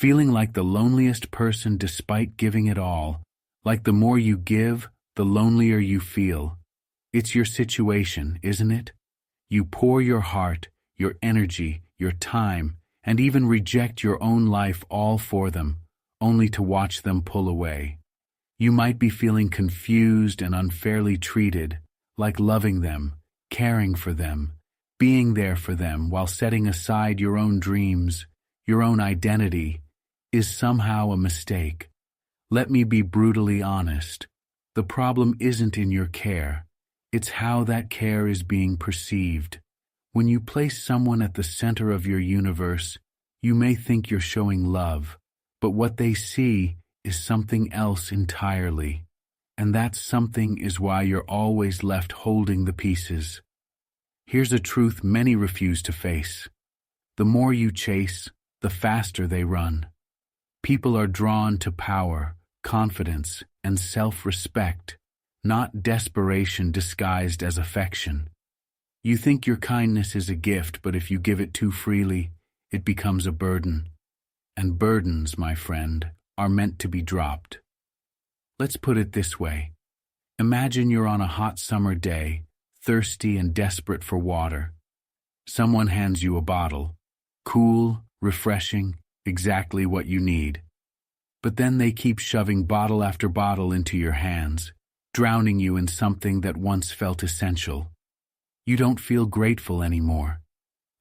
feeling like the loneliest person despite giving it all, like the more you give, the lonelier you feel. It's your situation, isn't it? You pour your heart, your energy, your time, and even reject your own life all for them, only to watch them pull away. You might be feeling confused and unfairly treated, like loving them, caring for them, being there for them while setting aside your own dreams, your own identity, is somehow a mistake. Let me be brutally honest. The problem isn't in your care. It's how that care is being perceived. When you place someone at the center of your universe, you may think you're showing love, but what they see is something else entirely. And that something is why you're always left holding the pieces. Here's a truth many refuse to face. The more you chase, the faster they run. People are drawn to power, confidence, and self-respect, not desperation disguised as affection. You think your kindness is a gift, but if you give it too freely, it becomes a burden. And burdens, my friend, are meant to be dropped. Let's put it this way. Imagine you're on a hot summer day, thirsty and desperate for water. Someone hands you a bottle. Cool, refreshing, exactly what you need. But then they keep shoving bottle after bottle into your hands, drowning you in something that once felt essential. You don't feel grateful anymore.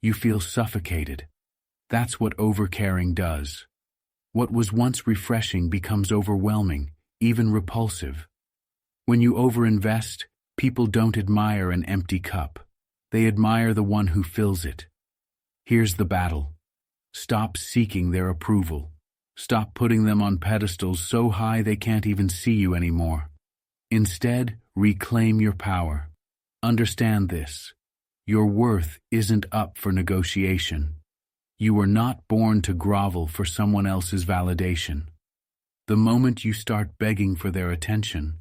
You feel suffocated. That's what overcaring does. What was once refreshing becomes overwhelming, even repulsive. When you overinvest, people don't admire an empty cup. They admire the one who fills it. Here's the battle. Stop seeking their approval. Stop putting them on pedestals so high they can't even see you anymore. Instead, reclaim your power. Understand this. Your worth isn't up for negotiation. You were not born to grovel for someone else's validation. The moment you start begging for their attention,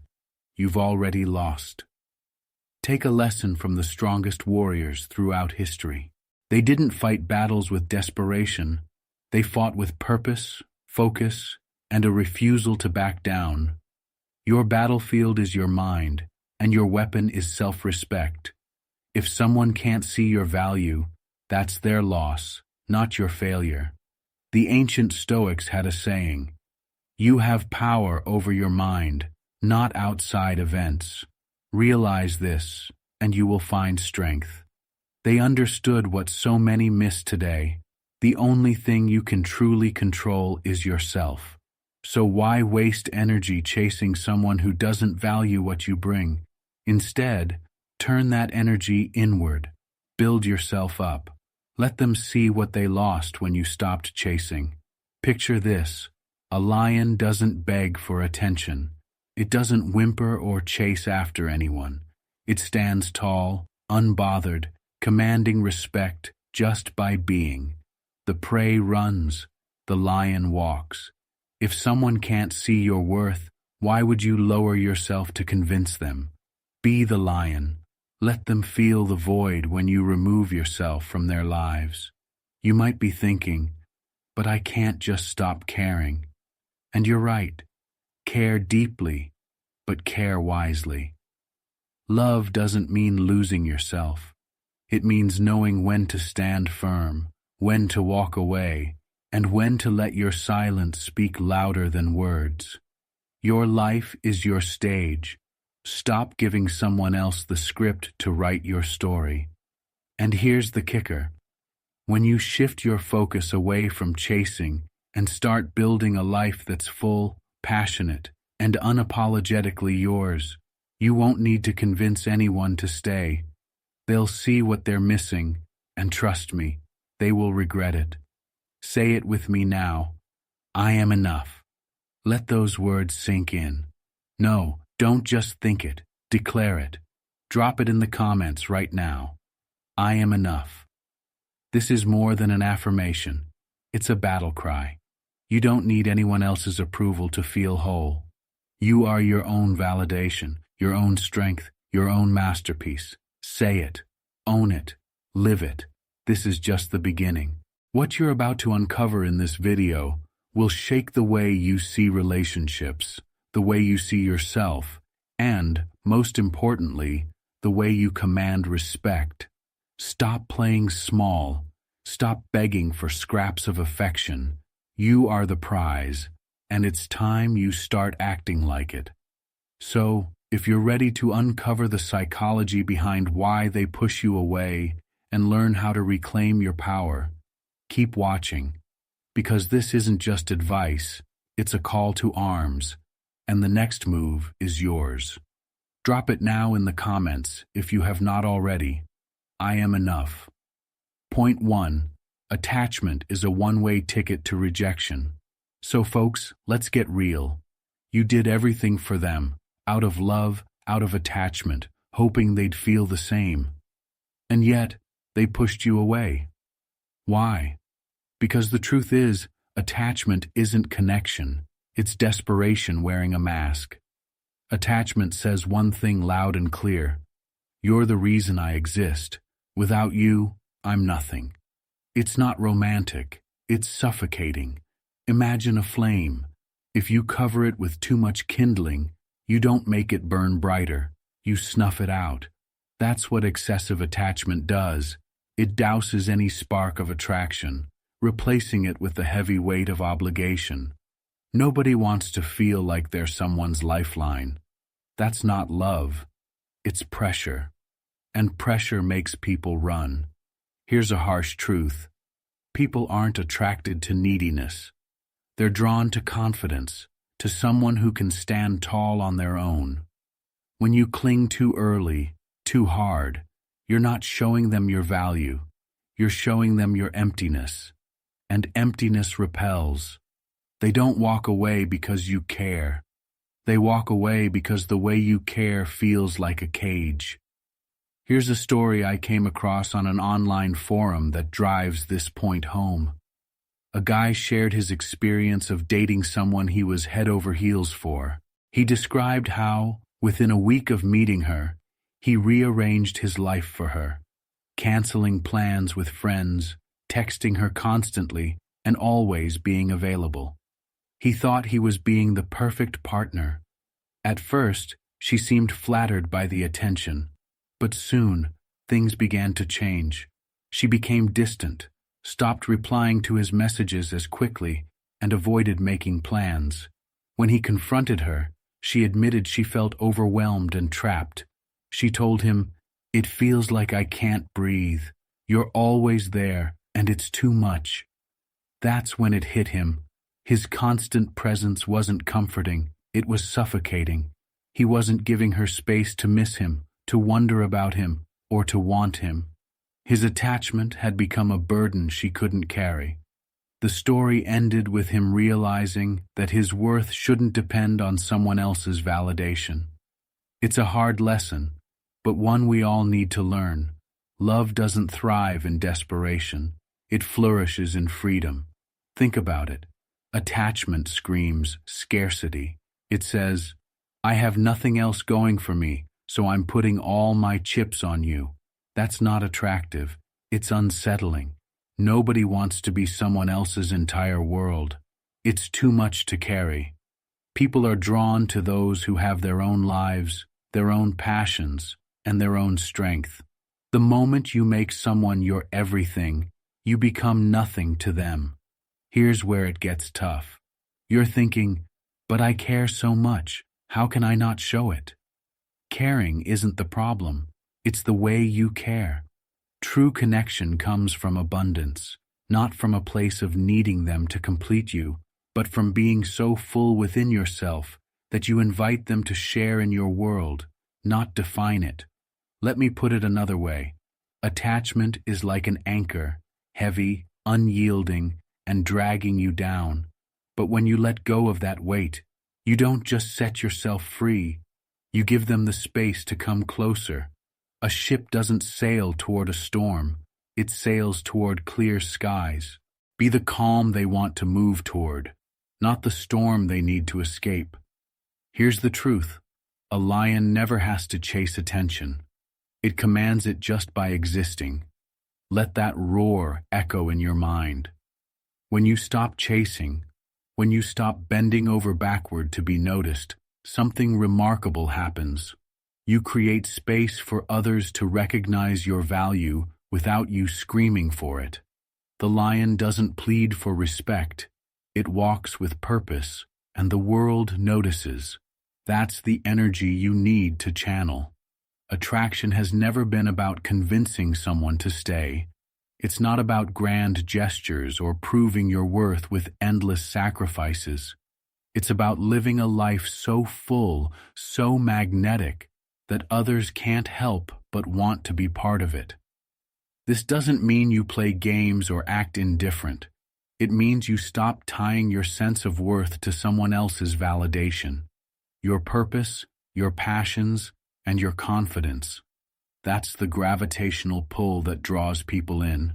you've already lost. Take a lesson from the strongest warriors throughout history. They didn't fight battles with desperation. They fought with purpose, focus, and a refusal to back down. Your battlefield is your mind, and your weapon is self-respect. If someone can't see your value, that's their loss, not your failure. The ancient Stoics had a saying, "You have power over your mind, not outside events. Realize this, and you will find strength." They understood what so many miss today. The only thing you can truly control is yourself. So why waste energy chasing someone who doesn't value what you bring? Instead, turn that energy inward. Build yourself up. Let them see what they lost when you stopped chasing. Picture this. A lion doesn't beg for attention. It doesn't whimper or chase after anyone. It stands tall, unbothered, commanding respect just by being. The prey runs, the lion walks. If someone can't see your worth, why would you lower yourself to convince them? Be the lion. Let them feel the void when you remove yourself from their lives. You might be thinking, but I can't just stop caring. And you're right. Care deeply, but care wisely. Love doesn't mean losing yourself. It means knowing when to stand firm, when to walk away, and when to let your silence speak louder than words. Your life is your stage. Stop giving someone else the script to write your story. And here's the kicker. When you shift your focus away from chasing and start building a life that's full, passionate, and unapologetically yours, you won't need to convince anyone to stay. They'll see what they're missing, and trust me, they will regret it. Say it with me now. I am enough. Let those words sink in. No, don't just think it. Declare it. Drop it in the comments right now. I am enough. This is more than an affirmation. It's a battle cry. You don't need anyone else's approval to feel whole. You are your own validation, your own strength, your own masterpiece. Say it. Own it. Live it. This is just the beginning. What you're about to uncover in this video will shake the way you see relationships, the way you see yourself, and, most importantly, the way you command respect. Stop playing small. Stop begging for scraps of affection. You are the prize, and it's time you start acting like it. So, if you're ready to uncover the psychology behind why they push you away and learn how to reclaim your power, keep watching, because this isn't just advice, it's a call to arms, and the next move is yours. Drop it now in the comments if you have not already. I am enough. Point 1. Attachment is a one-way ticket to rejection. So folks, let's get real. You did everything for them, out of love, out of attachment, hoping they'd feel the same. And yet, they pushed you away. Why? Because the truth is, attachment isn't connection, it's desperation wearing a mask. Attachment says one thing loud and clear: you're the reason I exist. Without you, I'm nothing. It's not romantic, it's suffocating. Imagine a flame. If you cover it with too much kindling, you don't make it burn brighter, you snuff it out. That's what excessive attachment does. It douses any spark of attraction, replacing it with the heavy weight of obligation. Nobody wants to feel like they're someone's lifeline. That's not love. It's pressure. And pressure makes people run. Here's a harsh truth. People aren't attracted to neediness. They're drawn to confidence, to someone who can stand tall on their own. When you cling too early, too hard, you're not showing them your value. You're showing them your emptiness. And emptiness repels. They don't walk away because you care. They walk away because the way you care feels like a cage. Here's a story I came across on an online forum that drives this point home. A guy shared his experience of dating someone he was head over heels for. He described how, within a week of meeting her, he rearranged his life for her, canceling plans with friends, texting her constantly, and always being available. He thought he was being the perfect partner. At first, she seemed flattered by the attention, but soon, things began to change. She became distant, stopped replying to his messages as quickly, and avoided making plans. When he confronted her, she admitted she felt overwhelmed and trapped. She told him, "It feels like I can't breathe. You're always there, and it's too much." That's when it hit him. His constant presence wasn't comforting, it was suffocating. He wasn't giving her space to miss him, to wonder about him, or to want him. His attachment had become a burden she couldn't carry. The story ended with him realizing that his worth shouldn't depend on someone else's validation. It's a hard lesson, but one we all need to learn. Love doesn't thrive in desperation. It flourishes in freedom. Think about it. Attachment screams scarcity. It says, "I have nothing else going for me, so I'm putting all my chips on you." That's not attractive. It's unsettling. Nobody wants to be someone else's entire world. It's too much to carry. People are drawn to those who have their own lives, their own passions, and their own strength. The moment you make someone your everything, you become nothing to them. Here's where it gets tough. You're thinking, "But I care so much. How can I not show it?" Caring isn't the problem. It's the way you care. True connection comes from abundance, not from a place of needing them to complete you, but from being so full within yourself that you invite them to share in your world, not define it. Let me put it another way. Attachment is like an anchor, heavy, unyielding, and dragging you down. But when you let go of that weight, you don't just set yourself free. You give them the space to come closer. A ship doesn't sail toward a storm. It sails toward clear skies. Be the calm they want to move toward, not the storm they need to escape. Here's the truth. A lion never has to chase attention. It commands it just by existing. Let that roar echo in your mind. When you stop chasing, When you stop bending over backward to be noticed, something remarkable happens. You create space for others to recognize your value without you screaming for it. The lion doesn't plead for respect. It walks with purpose, and the world notices. That's the energy you need to channel. Attraction has never been about convincing someone to stay. It's not about grand gestures or proving your worth with endless sacrifices. It's about living a life so full, so magnetic, that others can't help but want to be part of it. This doesn't mean you play games or act indifferent. It means you stop tying your sense of worth to someone else's validation. Your purpose, your passions, and your confidence. That's the gravitational pull that draws people in.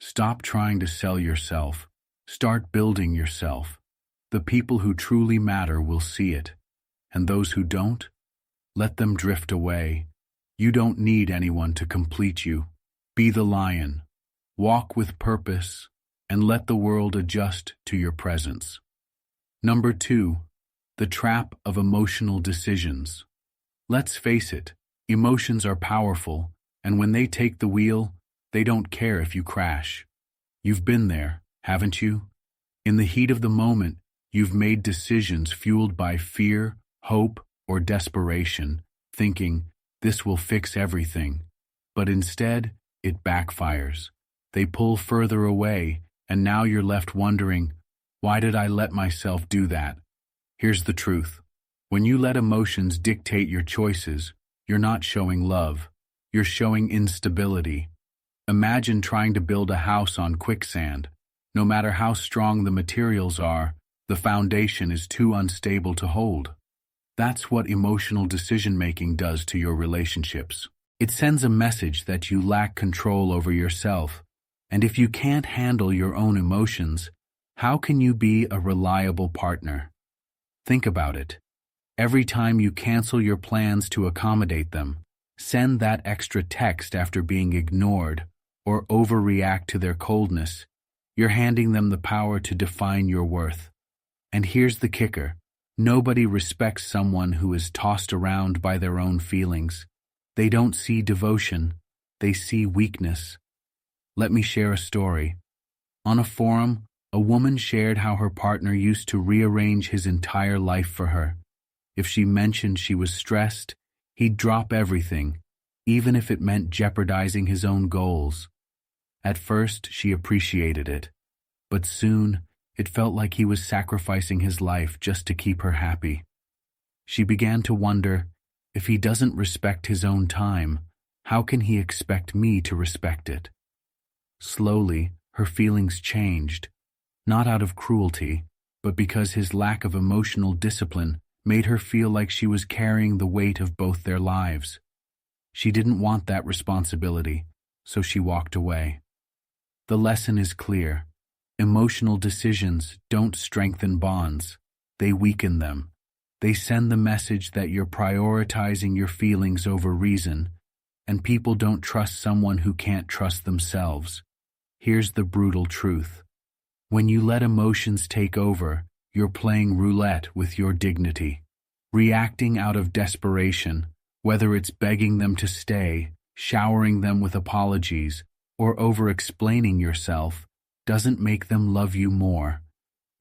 Stop trying to sell yourself. Start building yourself. The people who truly matter will see it. And those who don't, let them drift away. You don't need anyone to complete you. Be the lion. Walk with purpose, and let the world adjust to your presence. Number 2, the trap of emotional decisions. Let's face it, emotions are powerful, and when they take the wheel, they don't care if you crash. You've been there, haven't you? In the heat of the moment, you've made decisions fueled by fear, hope, or desperation, thinking, this will fix everything. But instead, it backfires. They pull further away, and now you're left wondering, why did I let myself do that? Here's the truth. When you let emotions dictate your choices, you're not showing love. You're showing instability. Imagine trying to build a house on quicksand. No matter how strong the materials are, the foundation is too unstable to hold. That's what emotional decision-making does to your relationships. It sends a message that you lack control over yourself. And if you can't handle your own emotions, how can you be a reliable partner? Think about it. Every time you cancel your plans to accommodate them, send that extra text after being ignored, or overreact to their coldness, you're handing them the power to define your worth. And here's the kicker. Nobody respects someone who is tossed around by their own feelings. They don't see devotion, they see weakness. Let me share a story. On a forum, a woman shared how her partner used to rearrange his entire life for her. If she mentioned she was stressed, he'd drop everything, even if it meant jeopardizing his own goals. At first, she appreciated it, but soon, it felt like he was sacrificing his life just to keep her happy. She began to wonder, if he doesn't respect his own time, how can he expect me to respect it? Slowly, her feelings changed, not out of cruelty, but because his lack of emotional discipline made her feel like she was carrying the weight of both their lives. She didn't want that responsibility, so she walked away. The lesson is clear. Emotional decisions don't strengthen bonds, they weaken them. They send the message that you're prioritizing your feelings over reason, and people don't trust someone who can't trust themselves. Here's the brutal truth. When you let emotions take over, you're playing roulette with your dignity. Reacting out of desperation, whether it's begging them to stay, showering them with apologies, or over-explaining yourself, doesn't make them love you more.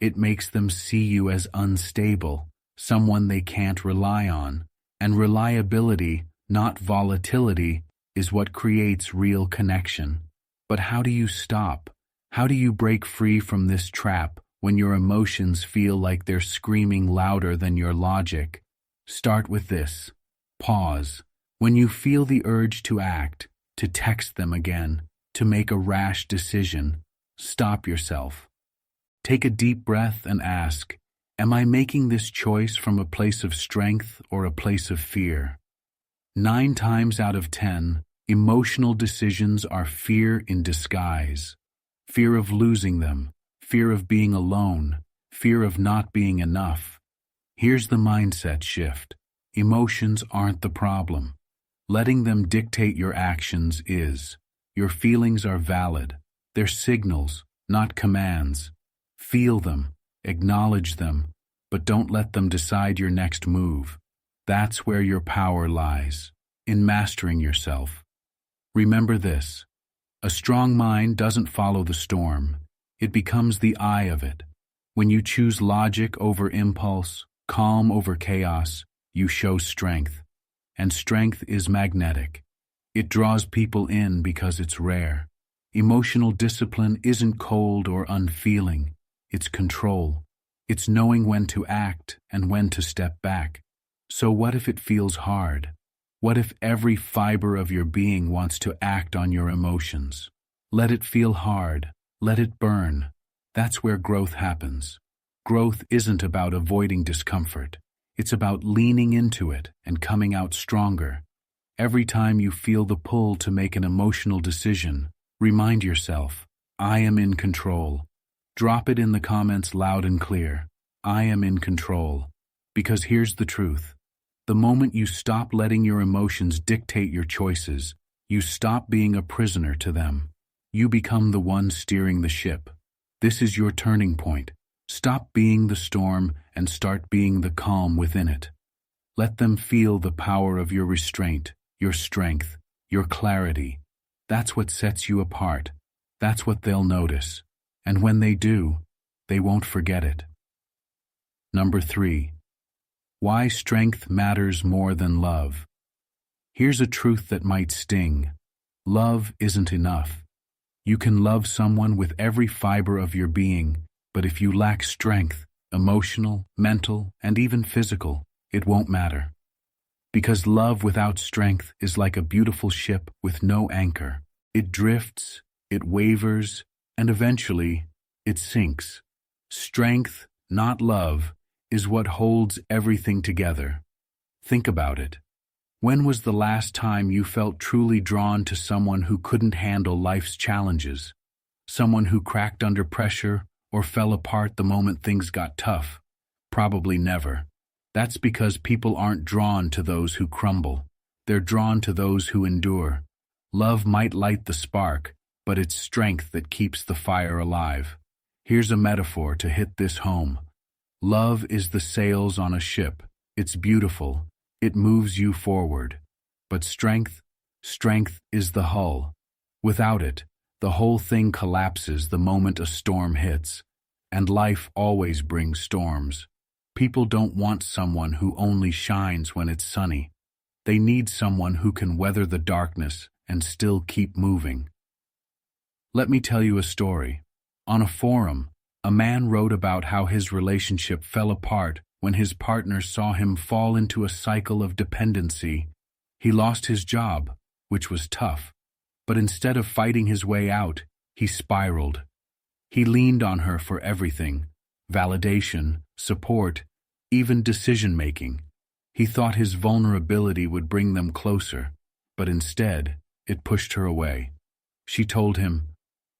It makes them see you as unstable, someone they can't rely on. And reliability, not volatility, is what creates real connection. But how do you stop? How do you break free from this trap when your emotions feel like they're screaming louder than your logic? Start with this. Pause. When you feel the urge to act, to text them again, to make a rash decision, stop yourself. Take a deep breath and ask, am I making this choice from a place of strength or a place of fear? 9 times out of 10, emotional decisions are fear in disguise. Fear of losing them, fear of being alone, fear of not being enough. Here's the mindset shift. Emotions aren't the problem. Letting them dictate your actions is. Your feelings are valid. They're signals, not commands. Feel them. acknowledge them, but don't let them decide your next move. That's where your power lies, in mastering yourself. Remember this: a strong mind doesn't follow the storm, it becomes the eye of it. When you choose logic over impulse, calm over chaos, you show strength. And strength is magnetic. It draws people in because it's rare. Emotional discipline isn't cold or unfeeling, it's control. It's knowing when to act and when to step back. So what if it feels hard? What if every fiber of your being wants to act on your emotions? Let it feel hard. Let it burn. That's where growth happens. Growth isn't about avoiding discomfort. It's about leaning into it and coming out stronger. Every time you feel the pull to make an emotional decision, remind yourself, I am in control. Drop it in the comments loud and clear. I am in control. Because here's the truth. The moment you stop letting your emotions dictate your choices, you stop being a prisoner to them. You become the one steering the ship. This is your turning point. Stop being the storm and start being the calm within it. Let them feel the power of your restraint, your strength, your clarity. That's what sets you apart. That's what they'll notice. And when they do, they won't forget it. Number 3. Why strength matters more than love. Here's a truth that might sting. Love isn't enough. You can love someone with every fiber of your being, but if you lack strength, emotional, mental, and even physical, it won't matter. Because love without strength is like a beautiful ship with no anchor. It drifts, it wavers, and eventually, it sinks. Strength, not love, is what holds everything together. Think about it. When was the last time you felt truly drawn to someone who couldn't handle life's challenges? Someone who cracked under pressure or fell apart the moment things got tough? Probably never. That's because people aren't drawn to those who crumble. They're drawn to those who endure. Love might light the spark, but it's strength that keeps the fire alive. Here's a metaphor to hit this home. Love is the sails on a ship. It's beautiful. It moves you forward. But strength is the hull. Without it, the whole thing collapses the moment a storm hits. And life always brings storms. People don't want someone who only shines when it's sunny. They need someone who can weather the darkness and still keep moving. Let me tell you a story. On a forum, a man wrote about how his relationship fell apart when his partner saw him fall into a cycle of dependency. He lost his job, which was tough, but instead of fighting his way out, he spiraled. He leaned on her for everything: validation, support, even decision-making. He thought his vulnerability would bring them closer, but instead, it pushed her away. She told him,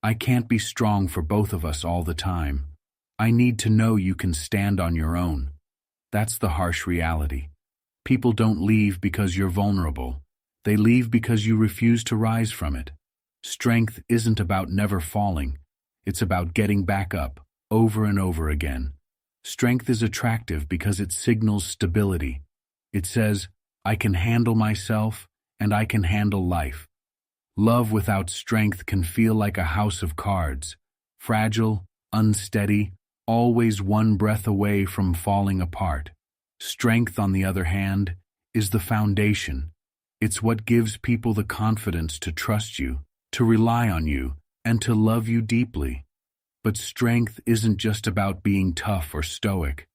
I can't be strong for both of us all the time. I need to know you can stand on your own. That's the harsh reality. People don't leave because you're vulnerable. They leave because you refuse to rise from it. Strength isn't about never falling. It's about getting back up, over and over again. Strength is attractive because it signals stability. It says, I can handle myself and I can handle life. Love without strength can feel like a house of cards, fragile, unsteady, always one breath away from falling apart. Strength, on the other hand, is the foundation. It's what gives people the confidence to trust you, to rely on you, and to love you deeply. But strength isn't just about being tough or stoic.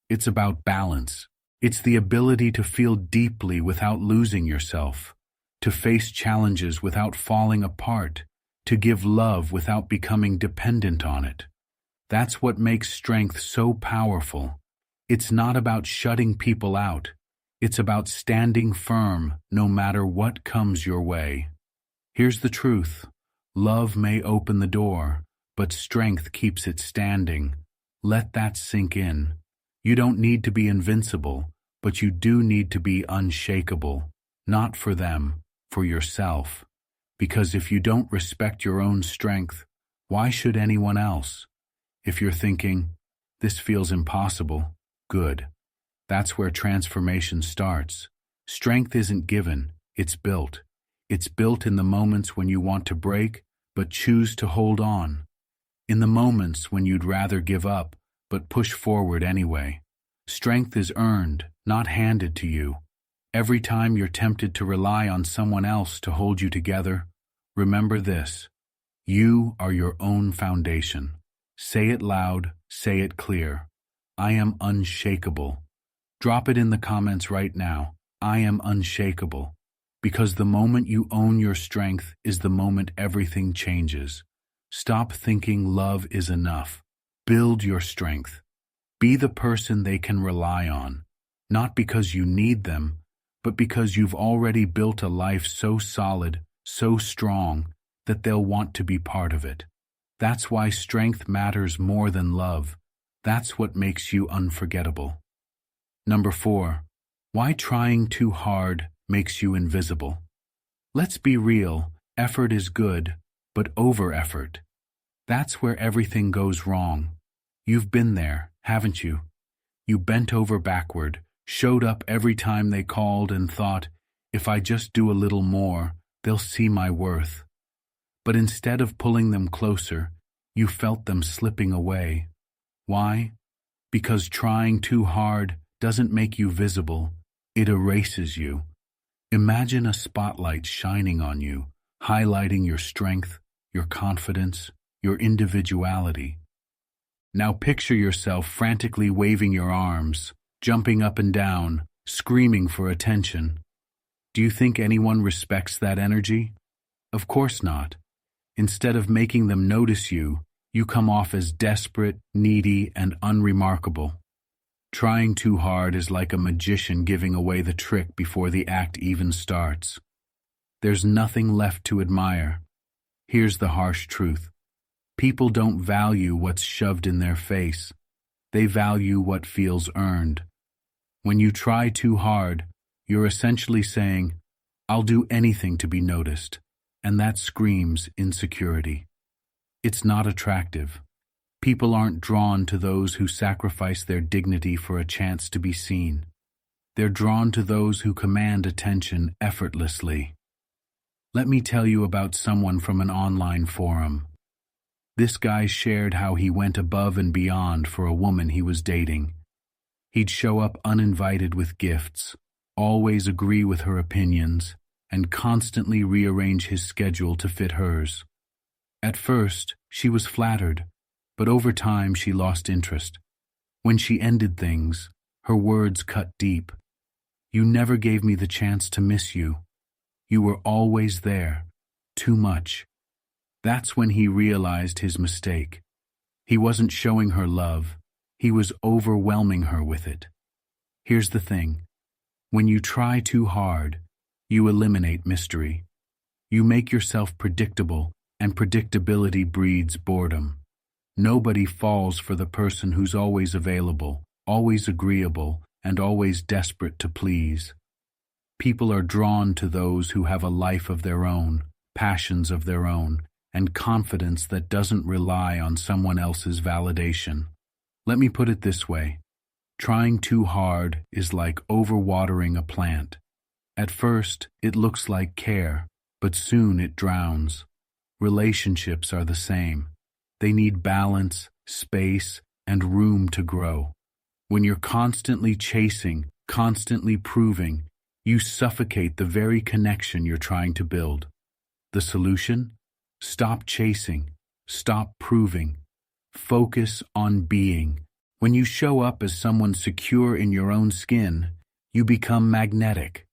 It's about balance. It's the ability to feel deeply without losing yourself, to face challenges without falling apart, to give love without becoming dependent on it. That's what makes strength so powerful. It's not about shutting people out. It's about standing firm no matter what comes your way. Here's the truth. Love may open the door, but strength keeps it standing. Let that sink in. You don't need to be invincible, but you do need to be unshakable. Not for them, for yourself. Because if you don't respect your own strength, why should anyone else? If you're thinking, This feels impossible. Good. That's where transformation starts. Strength isn't given, it's built. It's built in the moments when you want to break, but choose to hold on. In the moments when you'd rather give up, but push forward anyway. Strength is earned, not handed to you. Every time you're tempted to rely on someone else to hold you together, remember this. You are your own foundation. Say it loud, say it clear. I am unshakable. Drop it in the comments right now. I am unshakable. Because the moment you own your strength is the moment everything changes. Stop thinking love is enough. Build your strength. Be the person they can rely on. Not because you need them, but because you've already built a life so solid, so strong, that they'll want to be part of it. That's why strength matters more than love. That's what makes you unforgettable. Number 4. Why trying too hard makes you invisible. Let's be real, effort is good, but over-effort. That's where everything goes wrong. You've been there, haven't you? You bent over backward, showed up every time they called and thought, if I just do a little more, they'll see my worth. But instead of pulling them closer, you felt them slipping away. Why? Because trying too hard doesn't make you visible, it erases you. Imagine a spotlight shining on you, highlighting your strength, your confidence, your individuality. Now picture yourself frantically waving your arms, jumping up and down, screaming for attention. Do you think anyone respects that energy? Of course not. Instead of making them notice you, you come off as desperate, needy, and unremarkable. Trying too hard is like a magician giving away the trick before the act even starts. There's nothing left to admire. Here's the harsh truth. People don't value what's shoved in their face. They value what feels earned. When you try too hard, you're essentially saying, I'll do anything to be noticed, and that screams insecurity. It's not attractive. People aren't drawn to those who sacrifice their dignity for a chance to be seen. They're drawn to those who command attention effortlessly. Let me tell you about someone from an online forum. This guy shared how he went above and beyond for a woman he was dating. He'd show up uninvited with gifts, always agree with her opinions, and constantly rearrange his schedule to fit hers. At first, she was flattered, but over time she lost interest. When she ended things, her words cut deep. You never gave me the chance to miss you. You were always there, too much. That's when he realized his mistake. He wasn't showing her love, he was overwhelming her with it. Here's the thing. When you try too hard, you eliminate mystery. You make yourself predictable, and predictability breeds boredom. Nobody falls for the person who's always available, always agreeable, and always desperate to please. People are drawn to those who have a life of their own, passions of their own, and confidence that doesn't rely on someone else's validation. Let me put it this way. Trying too hard is like overwatering a plant. At first, it looks like care, but soon it drowns. Relationships are the same. They need balance, space, and room to grow. When you're constantly chasing, constantly proving, you suffocate the very connection you're trying to build. The solution? Stop chasing. Stop proving. Focus on being. When you show up as someone secure in your own skin, you become magnetic.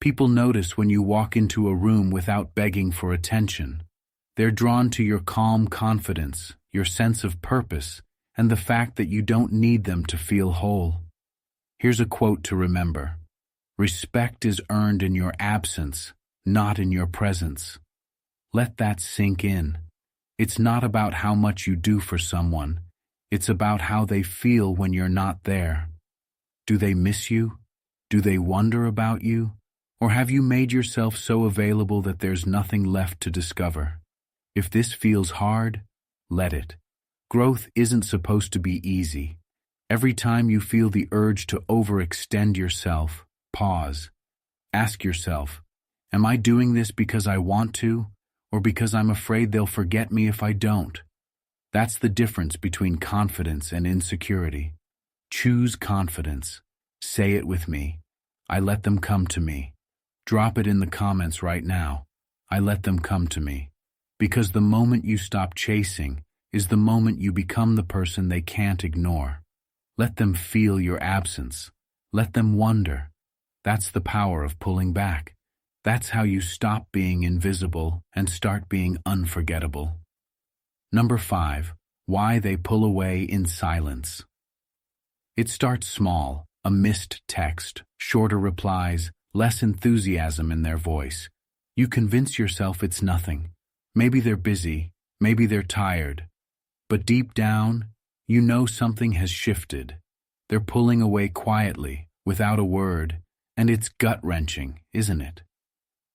People notice when you walk into a room without begging for attention. They're drawn to your calm confidence, your sense of purpose, and the fact that you don't need them to feel whole. Here's a quote to remember. Respect is earned in your absence, not in your presence. Let that sink in. It's not about how much you do for someone. It's about how they feel when you're not there. Do they miss you? Do they wonder about you? Or have you made yourself so available that there's nothing left to discover? If this feels hard, let it. Growth isn't supposed to be easy. Every time you feel the urge to overextend yourself, pause. Ask yourself, am I doing this because I want to, or because I'm afraid they'll forget me if I don't? That's the difference between confidence and insecurity. Choose confidence. Say it with me. I let them come to me. Drop it in the comments right now. I let them come to me. Because the moment you stop chasing is the moment you become the person they can't ignore. Let them feel your absence. Let them wonder. That's the power of pulling back. That's how you stop being invisible and start being unforgettable. Number 5. Why they pull away in silence. It starts small, a missed text, shorter replies, less enthusiasm in their voice. You convince yourself it's nothing. Maybe they're busy, maybe they're tired. But deep down, you know something has shifted. They're pulling away quietly, without a word, and it's gut-wrenching, isn't it?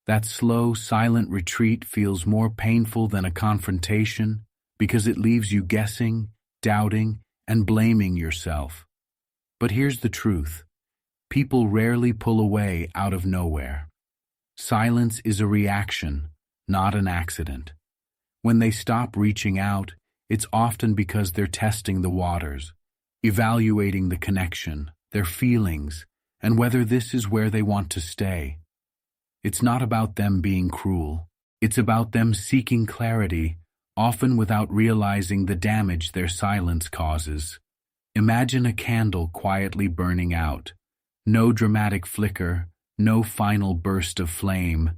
That slow, silent retreat feels more painful than a confrontation because it leaves you guessing, doubting, and blaming yourself. But here's the truth. People rarely pull away out of nowhere. Silence is a reaction, not an accident. When they stop reaching out, it's often because they're testing the waters, evaluating the connection, their feelings, and whether this is where they want to stay. It's not about them being cruel. It's about them seeking clarity, often without realizing the damage their silence causes. Imagine a candle quietly burning out. No dramatic flicker, no final burst of flame.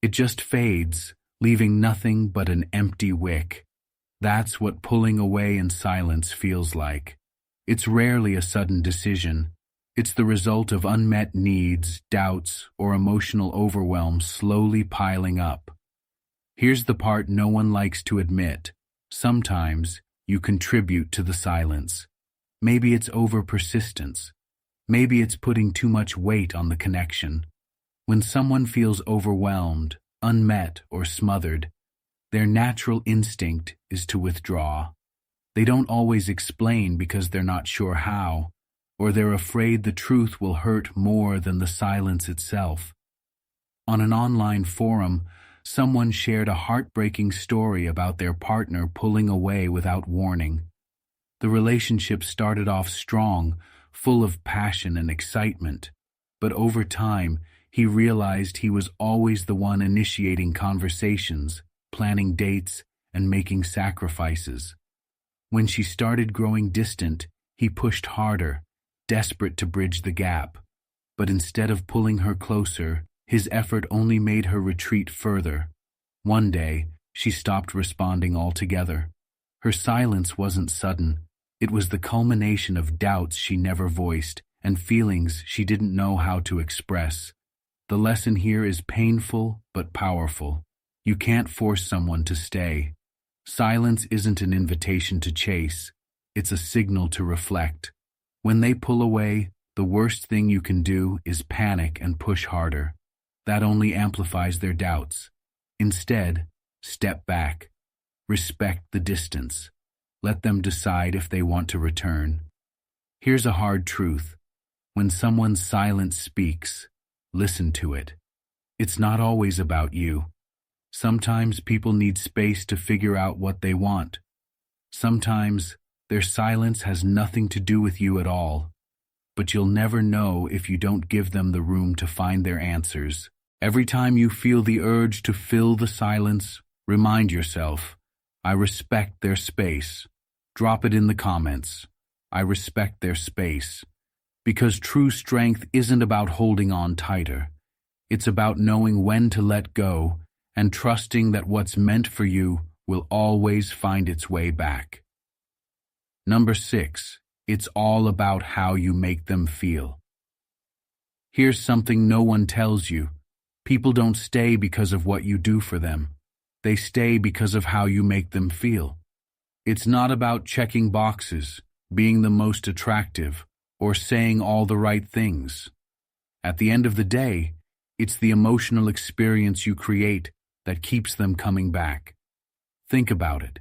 It just fades, leaving nothing but an empty wick. That's what pulling away in silence feels like. It's rarely a sudden decision. It's the result of unmet needs, doubts, or emotional overwhelm slowly piling up. Here's the part no one likes to admit. Sometimes you contribute to the silence. Maybe it's over-persistence. Maybe it's putting too much weight on the connection. When someone feels overwhelmed, unmet, or smothered, their natural instinct is to withdraw. They don't always explain because they're not sure how, or they're afraid the truth will hurt more than the silence itself. On an online forum, someone shared a heartbreaking story about their partner pulling away without warning. The relationship started off strong, full of passion and excitement, but over time, he realized he was always the one initiating conversations, planning dates, and making sacrifices. When she started growing distant, he pushed harder, desperate to bridge the gap. But instead of pulling her closer, his effort only made her retreat further. One day, she stopped responding altogether. Her silence wasn't sudden. It was the culmination of doubts she never voiced and feelings she didn't know how to express. The lesson here is painful but powerful. You can't force someone to stay. Silence isn't an invitation to chase. It's a signal to reflect. When they pull away, the worst thing you can do is panic and push harder. That only amplifies their doubts. Instead, step back. Respect the distance. Let them decide if they want to return. Here's a hard truth. When someone's silence speaks, listen to it. It's not always about you. Sometimes people need space to figure out what they want. Sometimes their silence has nothing to do with you at all. But you'll never know if you don't give them the room to find their answers. Every time you feel the urge to fill the silence, remind yourself, I respect their space. Drop it in the comments. I respect their space. Because true strength isn't about holding on tighter. It's about knowing when to let go and trusting that what's meant for you will always find its way back. Number 6, it's all about how you make them feel. Here's something no one tells you. People don't stay because of what you do for them. They stay because of how you make them feel. It's not about checking boxes, being the most attractive, or saying all the right things. At the end of the day, it's the emotional experience you create that keeps them coming back. Think about it.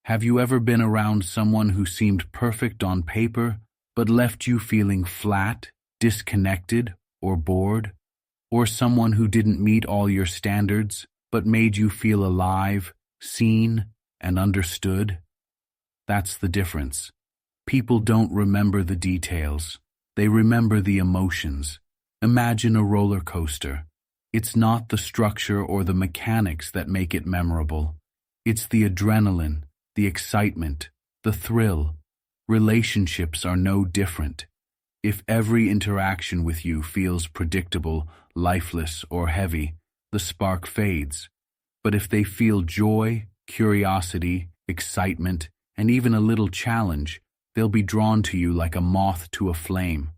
Have you ever been around someone who seemed perfect on paper, but left you feeling flat, disconnected, or bored? Or someone who didn't meet all your standards, but made you feel alive, seen, and understood? That's the difference. People don't remember the details. They remember the emotions. Imagine a roller coaster. It's not the structure or the mechanics that make it memorable. It's the adrenaline, the excitement, the thrill. Relationships are no different. If every interaction with you feels predictable, lifeless, or heavy, the spark fades. But if they feel joy, curiosity, excitement, and even a little challenge, they'll be drawn to you like a moth to a flame.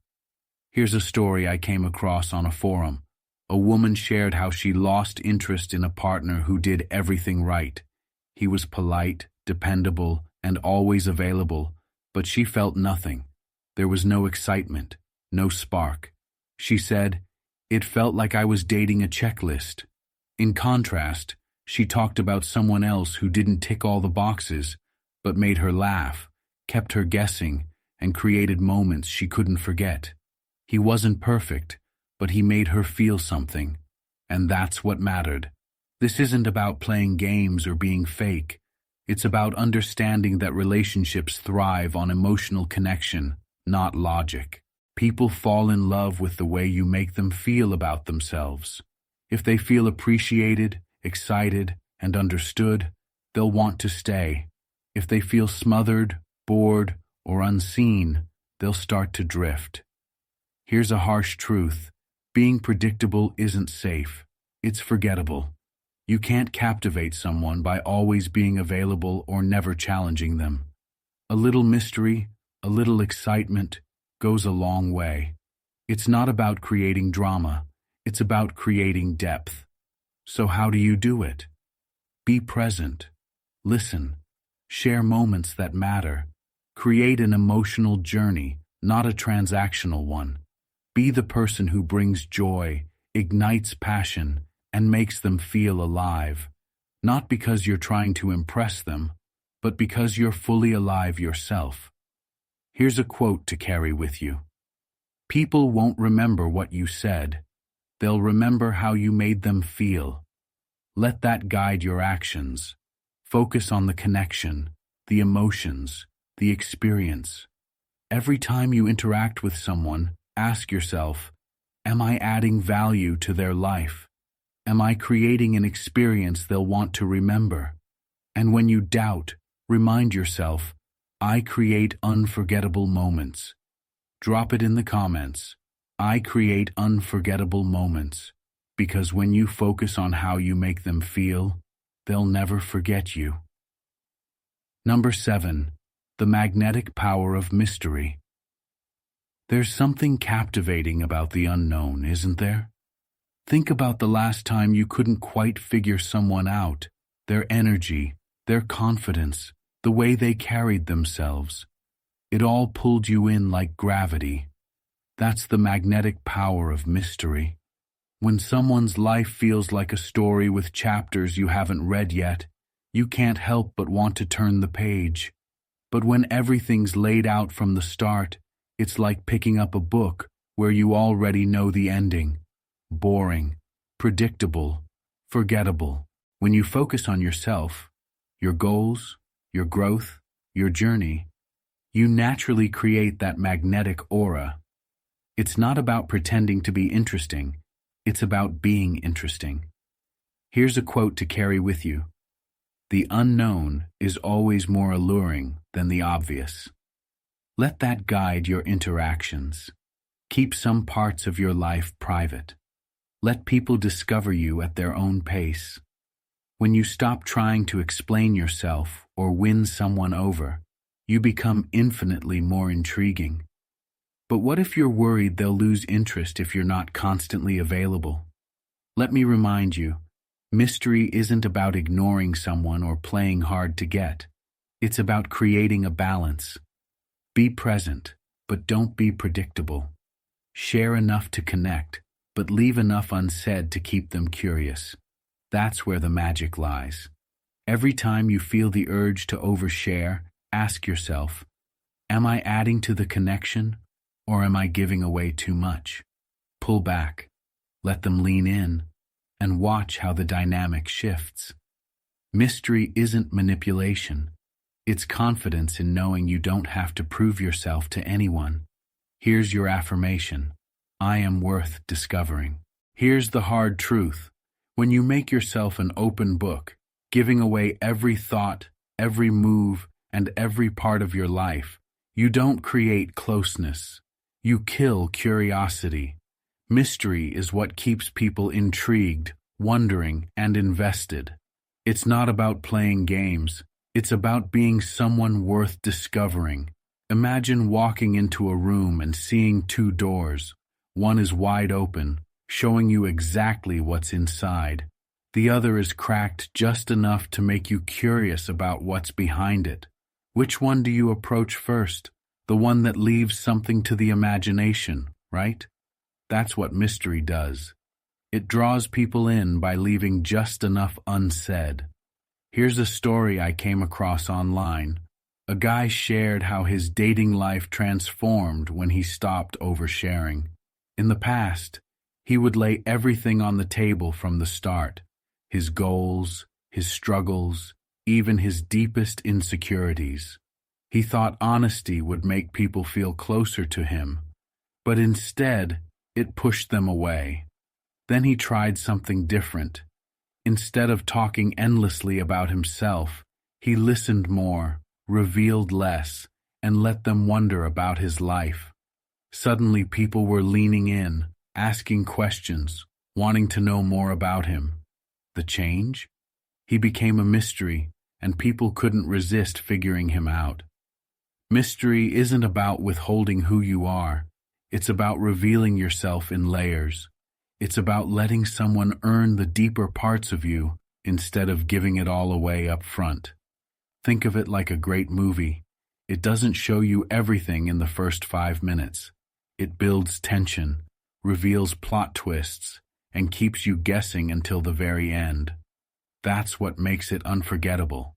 Here's a story I came across on a forum. A woman shared how she lost interest in a partner who did everything right. He was polite, dependable, and always available, but she felt nothing. There was no excitement, no spark. She said, "It felt like I was dating a checklist." In contrast, she talked about someone else who didn't tick all the boxes, but made her laugh, kept her guessing, and created moments she couldn't forget. He wasn't perfect, but he made her feel something, and that's what mattered. This isn't about playing games or being fake. It's about understanding that relationships thrive on emotional connection, not logic. People fall in love with the way you make them feel about themselves. If they feel appreciated, excited, and understood, they'll want to stay. If they feel smothered, bored, or unseen, they'll start to drift. Here's a harsh truth. Being predictable isn't safe. It's forgettable. You can't captivate someone by always being available or never challenging them. A little mystery, a little excitement goes a long way. It's not about creating drama. It's about creating depth. So how do you do it? Be present. Listen. Share moments that matter. Create an emotional journey, not a transactional one. Be the person who brings joy, ignites passion, and makes them feel alive. Not because you're trying to impress them, but because you're fully alive yourself. Here's a quote to carry with you. People won't remember what you said. They'll remember how you made them feel. Let that guide your actions. Focus on the connection, the emotions, the experience. Every time you interact with someone, ask yourself, am I adding value to their life? Am I creating an experience they'll want to remember? And when you doubt, remind yourself, I create unforgettable moments. Drop it in the comments. I create unforgettable moments. Because when you focus on how you make them feel, they'll never forget you. Number 7. The magnetic power of mystery. There's something captivating about the unknown, isn't there? Think about the last time you couldn't quite figure someone out, their energy, their confidence, the way they carried themselves. It all pulled you in like gravity. That's the magnetic power of mystery. When someone's life feels like a story with chapters you haven't read yet, you can't help but want to turn the page. But when everything's laid out from the start, it's like picking up a book where you already know the ending. Boring, predictable, forgettable. When you focus on yourself, your goals, your growth, your journey, you naturally create that magnetic aura. It's not about pretending to be interesting. It's about being interesting. Here's a quote to carry with you. The unknown is always more alluring than the obvious. Let that guide your interactions. Keep some parts of your life private. Let people discover you at their own pace. When you stop trying to explain yourself or win someone over, you become infinitely more intriguing. But what if you're worried they'll lose interest if you're not constantly available? Let me remind you, mystery isn't about ignoring someone or playing hard to get. It's about creating a balance. Be present, but don't be predictable. Share enough to connect, but leave enough unsaid to keep them curious. That's where the magic lies. Every time you feel the urge to overshare, ask yourself, Am I adding to the connection, or am I giving away too much? Pull back, let them lean in, and watch how the dynamic shifts. Mystery isn't manipulation. It's confidence in knowing you don't have to prove yourself to anyone. Here's your affirmation. I am worth discovering. Here's the hard truth. When you make yourself an open book, giving away every thought, every move, and every part of your life, you don't create closeness. You kill curiosity. Mystery is what keeps people intrigued, wondering, and invested. It's not about playing games. It's about being someone worth discovering. Imagine walking into a room and seeing two doors. One is wide open, showing you exactly what's inside. The other is cracked just enough to make you curious about what's behind it. Which one do you approach first? The one that leaves something to the imagination, right? That's what mystery does. It draws people in by leaving just enough unsaid. Here's a story I came across online. A guy shared how his dating life transformed when he stopped oversharing. In the past, he would lay everything on the table from the start. His goals, his struggles, even his deepest insecurities. He thought honesty would make people feel closer to him, but instead, it pushed them away. Then he tried something different. Instead of talking endlessly about himself, he listened more, revealed less, and let them wonder about his life. Suddenly people were leaning in, asking questions, wanting to know more about him. The change? He became a mystery, and people couldn't resist figuring him out. Mystery isn't about withholding who you are. It's about revealing yourself in layers. It's about letting someone earn the deeper parts of you instead of giving it all away up front. Think of it like a great movie. It doesn't show you everything in the first 5 minutes. It builds tension, reveals plot twists, and keeps you guessing until the very end. That's what makes it unforgettable.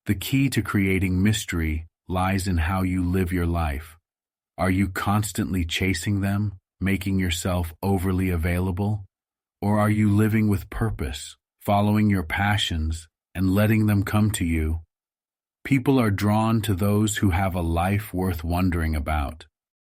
The key to creating mystery lies in how you live your life. Are you constantly chasing them, making yourself overly available? Or are you living with purpose, following your passions, and letting them come to you? People are drawn to those who have a life worth wondering about.